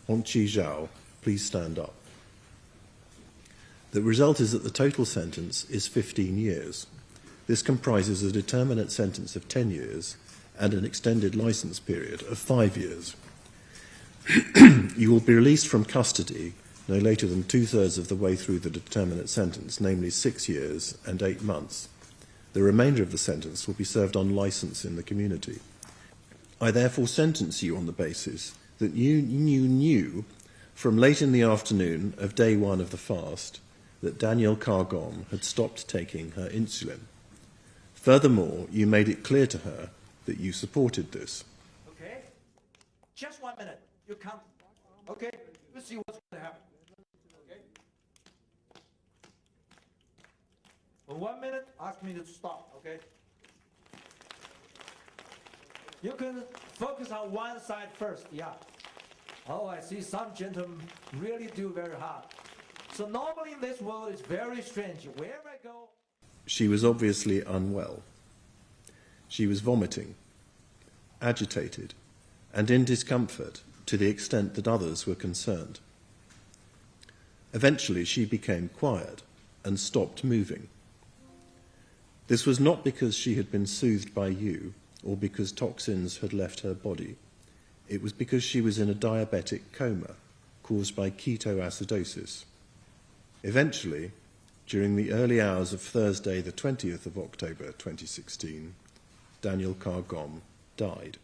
Hongchi Xiao, please stand up. The result is that the total sentence is 15 years. This comprises a determinate sentence of 10 years and an extended licence period of 5 years. You will be released from custody no later than 2/3 of the way through the determinate sentence, namely 6 years and 8 months. The remainder of the sentence will be served on licence in the community. I therefore sentence you on the basis that you knew from late in the afternoon of day 1 of the fast that Danielle Carr-Gomm had stopped taking her insulin. Furthermore, you made it clear to her that you supported this. Okay, just 1 minute. You count. Okay, let's see what's going to happen. Okay. For 1 minute, ask me to stop. Okay. You can focus on one side first. Yeah. Oh, I see some gentlemen really do very hard. So normally in this world, it's very strange. Wherever I go... She was obviously unwell. She was vomiting, agitated, and in discomfort to the extent that others were concerned. Eventually, she became quiet and stopped moving. This was not because she had been soothed by you or because toxins had left her body. It was because she was in a diabetic coma caused by ketoacidosis. Eventually, during the early hours of Thursday, the 20th of October 2016, Danielle Carr-Gomm died.